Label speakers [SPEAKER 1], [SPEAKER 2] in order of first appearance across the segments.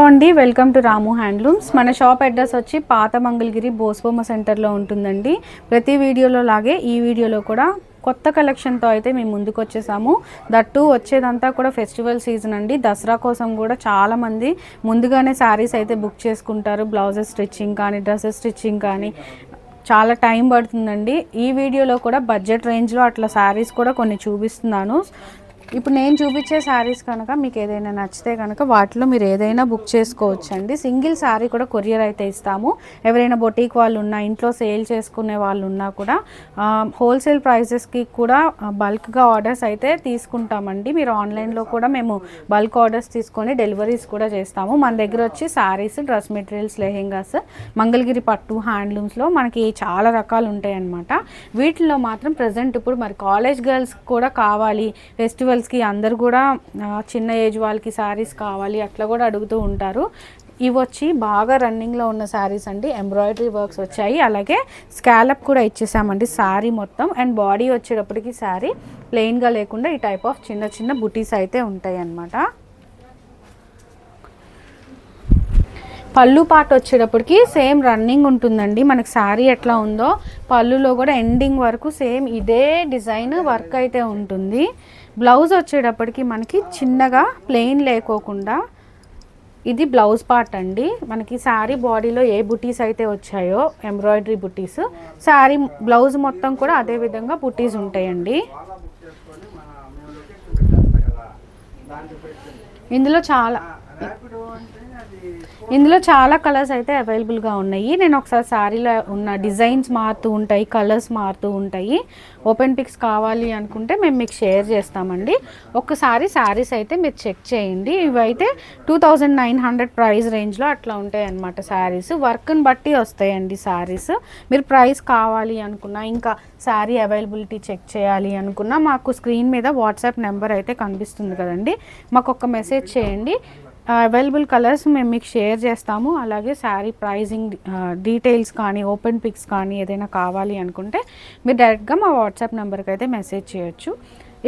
[SPEAKER 1] అండి, welcome to Ramu handlooms. మన shop address వచ్చి పాత మంగళగిరి బోస్బొమ్మ సెంటర్లో ఉంటుందండి. ప్రతి వీడియోలో లాగే ఈ వీడియోలో కూడా కొత్త కలెక్షన్తో అయితే మేము ముందుకు వచ్చేసాము. దట్టు వచ్చేదంతా కూడా ఫెస్టివల్ సీజన్ అండి. దసరా కోసం కూడా చాలామంది ముందుగానే శారీస్ అయితే బుక్ చేసుకుంటారు. బ్లౌజెస్ స్టిచ్చింగ్ కానీ, డ్రెస్సెస్ స్టిచ్చింగ్ కానీ చాలా టైం పడుతుందండి. ఈ వీడియోలో కూడా బడ్జెట్ రేంజ్లో అట్లా శారీస్ కూడా కొన్ని చూపిస్తున్నాను. ఇప్పుడు నేను చూపించే శారీస్ కనుక మీకు ఏదైనా నచ్చితే కనుక వాటిలో మీరు ఏదైనా బుక్ చేసుకోవచ్చండి. సింగిల్ శారీ కూడా కొరియర్ అయితే ఇస్తాము. ఎవరైనా బొటీక్ వాళ్ళు ఉన్నా, ఇంట్లో సేల్ చేసుకునే వాళ్ళు ఉన్నా కూడా హోల్సేల్ ప్రైజెస్కి కూడా బల్క్గా ఆర్డర్స్ అయితే తీసుకుంటామండి. మీరు ఆన్లైన్లో కూడా మేము బల్క్ ఆర్డర్స్ తీసుకొని డెలివరీస్ కూడా చేస్తాము. మన దగ్గర వచ్చి శారీస్, డ్రెస్ మెటీరియల్స్, లెహెంగాస్, మంగళగిరి పట్టు హ్యాండ్లూమ్స్లో మనకి చాలా రకాలు ఉంటాయి అన్నమాట. వీటిలో మాత్రం ప్రజెంట్ ఇప్పుడు మరి కాలేజ్ గర్ల్స్ కూడా కావాలి, ఫెస్టివల్స్కి అందరు కూడా చిన్న ఏజ్ వాళ్ళకి శారీస్ కావాలి అట్లా కూడా అడుగుతూ ఉంటారు. ఇవి వచ్చి బాగా రన్నింగ్లో ఉన్న శారీస్ అండి. ఎంబ్రాయిడరీ వర్క్స్ వచ్చాయి, అలాగే స్కాలప్ కూడా ఇచ్చేసామండి శారీ మొత్తం. అండ్ బాడీ వచ్చేటప్పటికి శారీ ప్లెయిన్గా లేకుండా ఈ టైప్ ఆఫ్ చిన్న చిన్న బుటీస్ అయితే ఉంటాయి అన్నమాట. పళ్ళు పార్ట్ వచ్చేటప్పటికి సేమ్ రన్నింగ్ ఉంటుందండి. మనకి శారీ ఎట్లా ఉందో పళ్ళులో కూడా ఎండింగ్ వరకు సేమ్ ఇదే డిజైన్ వర్క్ అయితే ఉంటుంది. బ్లౌజ్ వచ్చేటప్పటికి మనకి చిన్నగా ప్లెయిన్ లేకోకుండా ఇది బ్లౌజ్ పార్ట్ అండి. మనకి శారీ బాడీలో ఏ బుటీస్ అయితే వచ్చాయో ఎంబ్రాయిడరీ బుటీస్, శారీ బ్లౌజ్ మొత్తం కూడా అదే విధంగా బుటీస్ ఉంటాయండి. ఇందులో చాలా కలర్స్ అయితే అవైలబుల్గా ఉన్నాయి. నేను ఒకసారి శారీలో ఉన్న డిజైన్స్ మారుతూ ఉంటాయి, కలర్స్ మారుతూ ఉంటాయి. ఓపెన్ పిక్స్ కావాలి అనుకుంటే మేము మీకు షేర్ చేస్తామండి. ఒక్కసారి శారీస్ అయితే మీరు చెక్ చేయండి. ఇవైతే 2900 ప్రైస్ రేంజ్లో అట్లా ఉంటాయి అన్నమాట శారీస్. వర్క్ని బట్టి వస్తాయండి శారీస్. మీరు ప్రైస్ కావాలి అనుకున్నా, ఇంకా శారీ అవైలబిలిటీ చెక్ చేయాలి అనుకున్నా మాకు స్క్రీన్ మీద వాట్సాప్ నెంబర్ అయితే కనిపిస్తుంది కదండి, మాకు ఒక మెసేజ్ చేయండి. అవైలబుల్ కలర్స్ మేము మీకు షేర్ చేస్తాము. అలాగే శారీ ప్రైజింగ్ డీటెయిల్స్ కానీ, ఓపెన్ పిక్స్ కానీ ఏదైనా కావాలి అనుకుంటే మీరు డైరెక్ట్గా మా వాట్సాప్ నెంబర్కి అయితే మెసేజ్ చేయొచ్చు.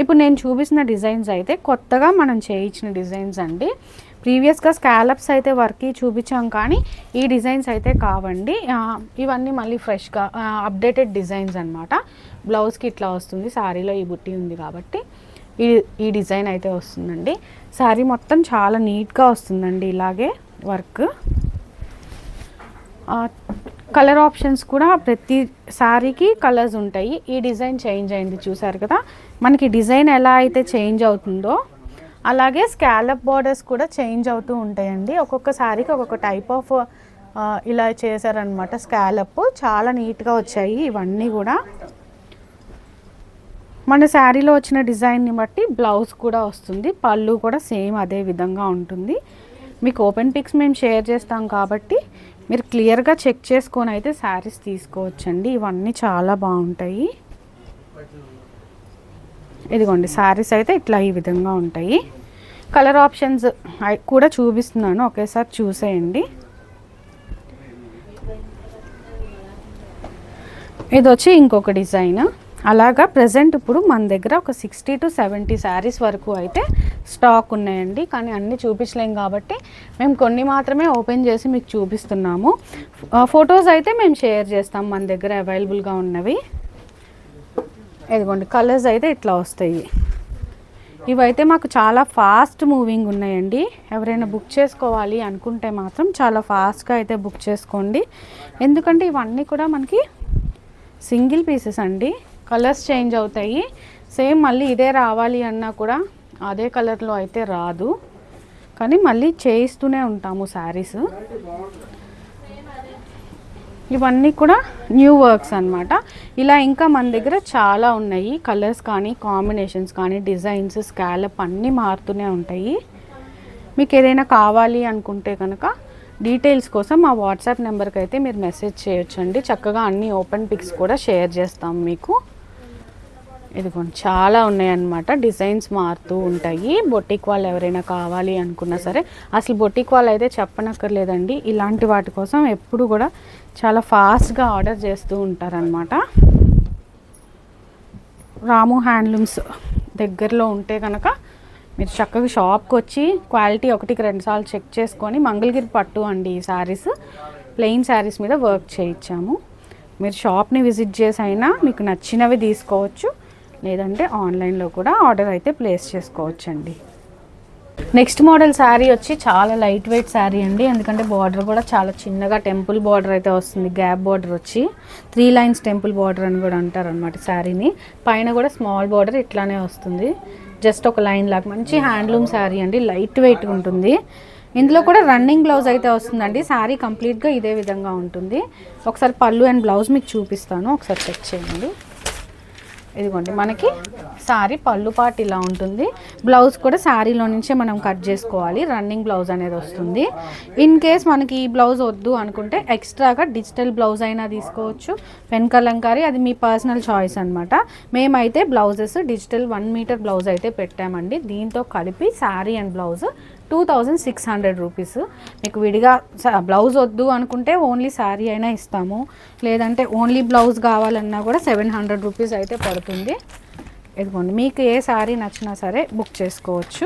[SPEAKER 1] ఇప్పుడు నేను చూపిస్తున్న డిజైన్స్ అయితే కొత్తగా మనం చేయించిన డిజైన్స్ అండి. ప్రీవియస్గా స్కాలప్స్ అయితే వర్క్కి చూపించాం, కానీ ఈ డిజైన్స్ అయితే కావండి. ఇవన్నీ మళ్ళీ ఫ్రెష్గా అప్డేటెడ్ డిజైన్స్ అన్నమాట. బ్లౌజ్కి ఇట్లా వస్తుంది, శారీలో ఈ బుట్టి ఉంది కాబట్టి ఈ డిజైన్ అయితే వస్తుందండి. శారీ మొత్తం చాలా నీట్గా వస్తుందండి. ఇలాగే వర్క్, కలర్ ఆప్షన్స్ కూడా ప్రతి శారీకి కలర్స్ ఉంటాయి. ఈ డిజైన్ చేంజ్ అయింది చూసారు కదా. మనకి డిజైన్ ఎలా అయితే చేంజ్ అవుతుందో అలాగే స్కాలప్ బార్డర్స్ కూడా చేంజ్ అవుతూ ఉంటాయండి. ఒక్కొక్క శారీకి ఒక్కొక్క టైప్ ఆఫ్ ఇలా చేశారనమాట. స్కాలప్ చాలా నీట్గా వచ్చాయి ఇవన్నీ కూడా. మన శారీలో వచ్చిన డిజైన్ని బట్టి బ్లౌజ్ కూడా వస్తుంది, పళ్ళు కూడా సేమ్ అదే విధంగా ఉంటుంది. మీకు ఓపెన్ పిక్స్ మేము షేర్ చేస్తాం కాబట్టి మీరు క్లియర్గా చెక్ చేసుకొని అయితే శారీస్ తీసుకోవచ్చండి. ఇవన్నీ చాలా బాగుంటాయి. ఇదిగోండి శారీస్ అయితే ఇట్లా ఈ విధంగా ఉంటాయి. కలర్ ఆప్షన్స్ కూడా చూపిస్తున్నాను, ఒకేసారి చూసేయండి. ఇది వచ్చి ఇంకొక డిజైన్. అలాగా ప్రజెంట్ ఇప్పుడు మన దగ్గర ఒక 60 to 70 శారీస్ వరకు అయితే స్టాక్ ఉన్నాయండి. కానీ అన్నీ చూపించలేం కాబట్టి మేము కొన్ని మాత్రమే ఓపెన్ చేసి మీకు చూపిస్తున్నాము. ఫొటోస్ అయితే మేము షేర్ చేస్తాం మన దగ్గర అవైలబుల్గా ఉన్నవి. ఇదిగోండి కలర్స్ అయితే ఇట్లా వస్తాయి. ఇవైతే మాకు చాలా ఫాస్ట్ మూవింగ్ ఉన్నాయండి. ఎవరైనా బుక్ చేసుకోవాలి అనుకుంటే మాత్రం చాలా ఫాస్ట్గా అయితే బుక్ చేసుకోండి. ఎందుకంటే ఇవన్నీ కూడా మనకి సింగిల్ పీసెస్ అండి. కలర్స్ చేంజ్ అవుతాయి. సేమ్ మళ్ళీ ఇదే రావాలి అన్నా కూడా అదే కలర్లో అయితే రాదు, కానీ మళ్ళీ చేయిస్తూనే ఉంటాము శారీస్. ఇవన్నీ కూడా న్యూ వర్క్స్ అన్నమాట. ఇలా ఇంకా మన దగ్గర చాలా ఉన్నాయి. కలర్స్ కానీ, కాంబినేషన్స్ కానీ, డిజైన్స్, స్కాలప్ అన్నీ మారుతూనే ఉంటాయి. మీకు ఏదైనా కావాలి అనుకుంటే కనుక డీటెయిల్స్ కోసం మా వాట్సాప్ నెంబర్కి అయితే మీరు మెసేజ్ చేయొచ్చండి. చక్కగా అన్ని ఓపెన్ పిక్స్ కూడా షేర్ చేస్తాం మీకు. ఇదిగోండి చాలా ఉన్నాయన్నమాట. డిజైన్స్ మారుతూ ఉంటాయి. బొటిక్ వాళ్ళు ఎవరైనా కావాలి అనుకున్నా సరే, అసలు బొటిక్ వాళ్ళు అయితే చెప్పనక్కర్లేదండి. ఇలాంటి వాటి కోసం ఎప్పుడు కూడా చాలా ఫాస్ట్గా ఆర్డర్ చేస్తూ ఉంటారనమాట. రాము హ్యాండ్లూమ్స్ దగ్గరలో ఉంటే కనుక మీరు చక్కగా షాప్కి వచ్చి క్వాలిటీ 1కి 2 సార్లు చెక్ చేసుకొని, మంగళగిరి పట్టు అండి ఈ శారీస్, ప్లెయిన్ శారీస్ మీద వర్క్ చేయించాము. మీరు షాప్ని విజిట్ చేసి అయినా మీకు నచ్చినవి తీసుకోవచ్చు, లేదంటే ఆన్లైన్లో కూడా ఆర్డర్ అయితే ప్లేస్ చేసుకోవచ్చండి. నెక్స్ట్ మోడల్ శారీ వచ్చి చాలా లైట్ వెయిట్ శారీ అండి, ఎందుకంటే బార్డర్ కూడా చాలా చిన్నగా టెంపుల్ బార్డర్ అయితే వస్తుంది. గ్యాప్ బార్డర్ వచ్చి 3 లైన్స్ టెంపుల్ బార్డర్ అని కూడా అంటారు అనమాట శారీని. పైన కూడా స్మాల్ బార్డర్ ఇట్లానే వస్తుంది, జస్ట్ ఒక లైన్ లాగా. మంచి హ్యాండ్లూమ్ శారీ అండి, లైట్ వెయిట్ ఉంటుంది. ఇందులో కూడా రన్నింగ్ బ్లౌజ్ అయితే వస్తుందండి. శారీ కంప్లీట్గా ఇదే విధంగా ఉంటుంది. ఒకసారి పళ్ళు అండ్ బ్లౌజ్ మీకు చూపిస్తాను, ఒకసారి చెక్ చేయండి. ఇదిగోండి, మనకి శారీ పళ్ళు పార్ట్ ఇలా ఉంటుంది. బ్లౌజ్ కూడా శారీలో నుంచే మనం కట్ చేసుకోవాలి, రన్నింగ్ బ్లౌజ్ అనేది వస్తుంది. ఇన్ కేస్ మనకి ఈ బ్లౌజ్ వద్దు అనుకుంటే ఎక్స్ట్రాగా డిజిటల్ బ్లౌజ్ అయినా తీసుకోవచ్చు, పెన్ కలంకారీ, అది మీ పర్సనల్ చాయిస్ అనమాట. మేమైతే బ్లౌజెస్ డిజిటల్ 1 మీటర్ బ్లౌజ్ అయితే పెట్టామండి. దీంతో కలిపి శారీ అండ్ బ్లౌజ్ 2600 రూపీస్. మీకు విడిగా బ్లౌజ్ వద్దు అనుకుంటే ఓన్లీ శారీ అయినా ఇస్తాము, లేదంటే ఓన్లీ బ్లౌజ్ కావాలన్నా కూడా 700 రూపీస్ అయితే పడుతుంది. ఇదిగోండి, మీకు ఏ శారీ నచ్చినా సరే బుక్ చేసుకోవచ్చు.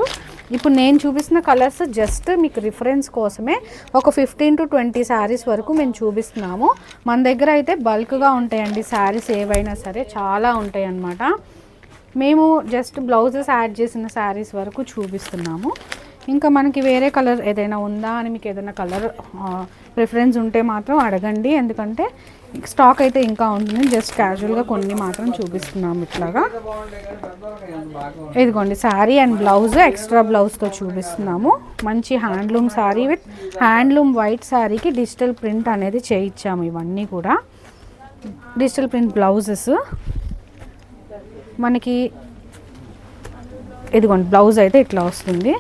[SPEAKER 1] ఇప్పుడు నేను చూపిస్తున్న కలర్స్ జస్ట్ మీకు రిఫరెన్స్ కోసమే. ఒక 15 to 20 శారీస్ వరకు మేము చూపిస్తున్నాము. మన దగ్గర అయితే బల్క్గా ఉంటాయండి శారీస్, ఏవైనా సరే చాలా ఉంటాయి అన్నమాట. మేము జస్ట్ బ్లౌజెస్ యాడ్ చేసిన శారీస్ వరకు చూపిస్తున్నాము. ఇంకా మనకి వేరే కలర్ ఏదైనా ఉందా అని మీకు ఏదైనా కలర్ ప్రిఫరెన్స్ ఉంటే మాత్రం అడగండి, ఎందుకంటే స్టాక్ అయితే ఇంకా ఉంటుంది. జస్ట్ క్యాజువల్గా కొన్ని మాత్రం చూపిస్తున్నాము ఇట్లాగా. ఇదిగోండి, శారీ అండ్ బ్లౌజ్ ఎక్స్ట్రా బ్లౌజ్తో చూపిస్తున్నాము. మంచి handloom sari with handloom white శారీకి డిజిటల్ ప్రింట్ అనేది చేయించాము. ఇవన్నీ కూడా డిజిటల్ ప్రింట్ బ్లౌజెస్ మనకి. ఇదిగోండి, బ్లౌజ్ అయితే ఇట్లా వస్తుంది.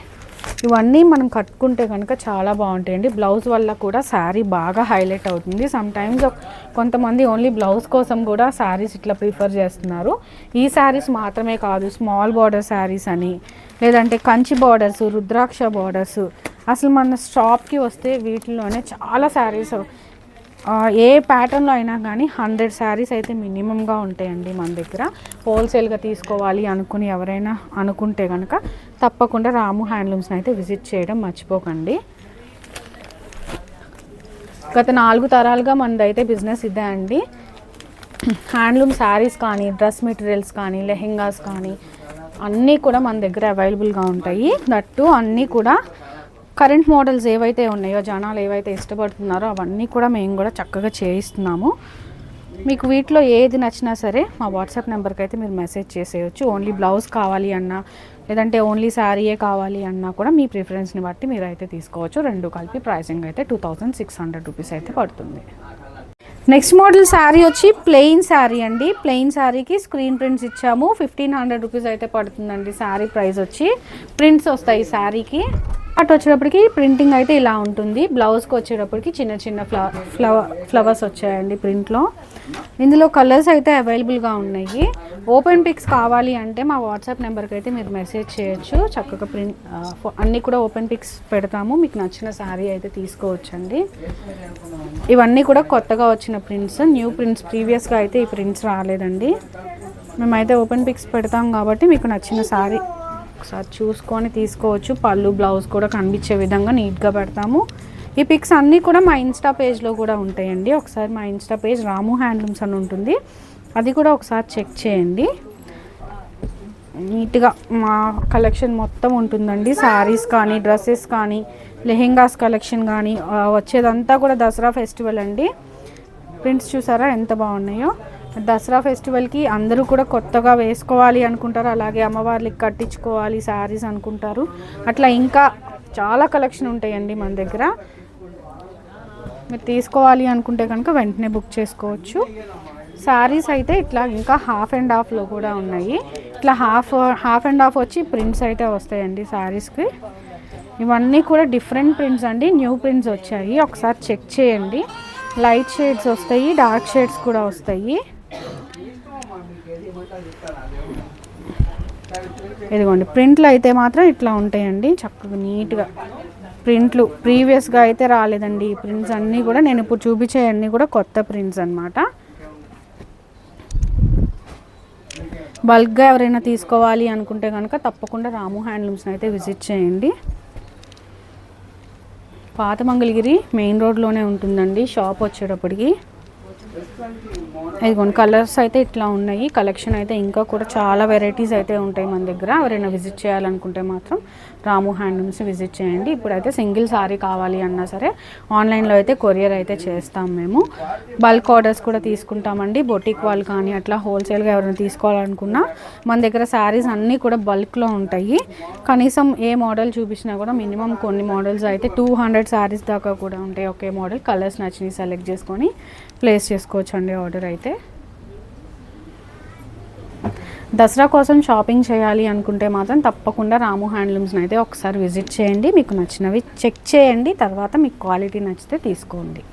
[SPEAKER 1] ఇవన్నీ మనం కట్టుకుంటే కనుక చాలా బాగుంటాయండి. బ్లౌజ్ వల్ల కూడా శారీ బాగా హైలైట్ అవుతుంది. సమ్టైమ్స్ కొంతమంది ఓన్లీ బ్లౌజ్ కోసం కూడా శారీస్ ఇట్లా ప్రిఫర్ చేస్తున్నారు. ఈ శారీస్ మాత్రమే కాదు, స్మాల్ బార్డర్ శారీస్ అని, లేదంటే కంచి బార్డర్స్, రుద్రాక్ష బార్డర్స్, అసలు మన షాప్కి వస్తే వీటిలోనే చాలా శారీస్, ఏ ప్యాటర్న్లో అయినా కానీ 100 శారీస్ అయితే మినిమంగా ఉంటాయండి మన దగ్గర. హోల్సేల్గా తీసుకోవాలి అనుకుని ఎవరైనా అనుకుంటే కనుక తప్పకుండా రాము హ్యాండ్లూమ్స్ని అయితే విజిట్ చేయడం మర్చిపోకండి. గత 4 తరాలుగా మనదైతే బిజినెస్ ఇదే అండి. హ్యాండ్లూమ్ శారీస్ కానీ, డ్రెస్ మెటీరియల్స్ కానీ, లెహెంగాస్ కానీ అన్నీ కూడా మన దగ్గర అవైలబుల్గా ఉంటాయి. దట్టు అన్నీ కూడా కరెంట్ మోడల్స్ ఏవైతే ఉన్నాయో, జనాలు ఏవైతే ఇష్టపడుతున్నారో అవన్నీ కూడా మేము కూడా చక్కగా చేయిస్తున్నాము. మీకు వీటిలో ఏది నచ్చినా సరే మా వాట్సాప్ నెంబర్కి అయితే మీరు మెసేజ్ చేసేయచ్చు. ఓన్లీ బ్లౌజ్ కావాలి అన్నా, లేదంటే ఓన్లీ శారీయే కావాలి అన్నా కూడా మీ ప్రిఫరెన్స్ని బట్టి మీరు అయితే తీసుకోవచ్చు. రెండు కలిపి ప్రైసింగ్ అయితే 2600 రూపీస్ అయితే పడుతుంది. నెక్స్ట్ మోడల్ శారీ వచ్చి ప్లెయిన్ శారీ అండి. ప్లెయిన్ శారీకి స్క్రీన్ ప్రింట్స్ ఇచ్చాము. 1500 రూపీస్ అయితే పడుతుందండి. శారీ ప్రైస్ వచ్చి ప్రింట్స్ వస్తాయి శారీకి. అటు వచ్చేటప్పటికి ప్రింటింగ్ అయితే ఇలా ఉంటుంది. బ్లౌజ్కి వచ్చేటప్పటికి చిన్న చిన్న ఫ్లవర్స్ వచ్చాయండి ప్రింట్లో. ఇందులో కలర్స్ అయితే అవైలబుల్గా ఉన్నాయి. ఓపెన్ పిక్స్ కావాలి అంటే మా వాట్సాప్ నెంబర్కి అయితే మీరు మెసేజ్ చేయొచ్చు. చక్కగా ప్రింట్ అన్నీ కూడా ఓపెన్ పిక్స్ పెడతాము. మీకు నచ్చిన శారీ అయితే తీసుకోవచ్చండి. ఇవన్నీ కూడా కొత్తగా వచ్చిన ప్రింట్స్, న్యూ ప్రింట్స్. ప్రీవియస్గా అయితే ఈ ప్రింట్స్ రాలేదండి. మేమైతే ఓపెన్ పిక్స్ పెడతాం కాబట్టి మీకు నచ్చిన శారీ ఒకసారి చూసుకొని తీసుకోవచ్చు. పళ్ళు బ్లౌజ్ కూడా కనిపించే విధంగా నీట్గా పెడతాము. ఈ పిక్స్ అన్నీ కూడా మా ఇన్స్టా పేజ్లో కూడా ఉంటాయండి. ఒకసారి మా ఇన్స్టా పేజ్ రాము హ్యాండ్లూమ్స్ అని ఉంటుంది, అది కూడా ఒకసారి చెక్ చేయండి. నీట్గా మా కలెక్షన్ మొత్తం ఉంటుందండి. శారీస్ కానీ, డ్రెస్సెస్ కానీ, లెహెంగాస్ కలెక్షన్ కానీ. వచ్చేదంతా కూడా దసరా ఫెస్టివల్ అండి. ప్రింట్స్ చూసారా ఎంత బాగున్నాయో. దసరా ఫెస్టివల్కి అందరూ కూడా కొత్తగా వేసుకోవాలి అనుకుంటారు, అలాగే అమ్మవార్లకి కట్టించుకోవాలి శారీస్ అనుకుంటారు. అట్లా ఇంకా చాలా కలెక్షన్ ఉంటాయండి మన దగ్గర. మీరు తీసుకోవాలి అనుకుంటే కనుక వెంటనే బుక్ చేసుకోవచ్చు. శారీస్ అయితే ఇట్లా ఇంకా హాఫ్ అండ్ హాఫ్లో కూడా ఉన్నాయి. ఇట్లా హాఫ్ అండ్ హాఫ్ వచ్చి ప్రింట్స్ అయితే వస్తాయండి శారీస్కి. ఇవన్నీ కూడా డిఫరెంట్ ప్రింట్స్ అండి, న్యూ ప్రింట్స్ వచ్చాయి. ఒకసారి చెక్ చేయండి. లైట్ షేడ్స్ వస్తాయి, డార్క్ షేడ్స్ కూడా వస్తాయి. ఇదిగోండి, ప్రింట్లు అయితే మాత్రం ఇట్లా ఉంటాయండి, చక్కగా నీట్గా ప్రింట్లు. ప్రీవియస్గా అయితే రాలేదండి ఈ ప్రింట్స్ అన్నీ కూడా. నేను ఇప్పుడు చూపించే అన్నీ కూడా కొత్త ప్రింట్స్ అన్నమాట. బల్క్గా ఎవరైనా తీసుకోవాలి అనుకుంటే కనుక తప్పకుండా రాము హ్యాండ్లూమ్స్ని అయితే విజిట్ చేయండి. పాత మంగళగిరి మెయిన్ రోడ్లోనే ఉంటుందండి షాప్ వచ్చేటప్పటికి. ఇదిగోండి కలర్స్ అయితే ఇట్లా ఉన్నాయి. కలెక్షన్ అయితే ఇంకా కూడా చాలా వెరైటీస్ అయితే ఉంటాయి మన దగ్గర. ఎవరైనా విజిట్ చేయాలనుకుంటే మాత్రం రాము హ్యాండ్లూమ్స్ విజిట్ చేయండి. ఇప్పుడైతే సింగిల్ సారీ కావాలి అన్నా సరే ఆన్లైన్లో అయితే కొరియర్ అయితే చేస్తాం మేము. బల్క్ ఆర్డర్స్ కూడా తీసుకుంటామండి. బొటిక్ వాళ్ళు కానీ అట్లా హోల్సేల్గా ఎవరైనా తీసుకోవాలనుకున్నా మన దగ్గర శారీస్ అన్నీ కూడా బల్క్లో ఉంటాయి. కనీసం ఏ మోడల్ చూపించినా కూడా మినిమం కొన్ని మోడల్స్ అయితే 200 శారీస్ దాకా కూడా ఉంటాయి. ఒకే మోడల్ కలర్స్ నచ్చినవి సెలెక్ట్ చేసుకొని ప్లేస్ చేసుకోవచ్చు అండి ఆర్డర్ అయితే. దసరా కోసం షాపింగ్ చేయాలి అనుకుంటే మాత్రం తప్పకుండా రాము హ్యాండ్లూమ్స్ని అయితే ఒకసారి విజిట్ చేయండి. మీకు నచ్చినవి చెక్ చేయండి, తర్వాత మీకు క్వాలిటీ నచ్చితే తీసుకోండి.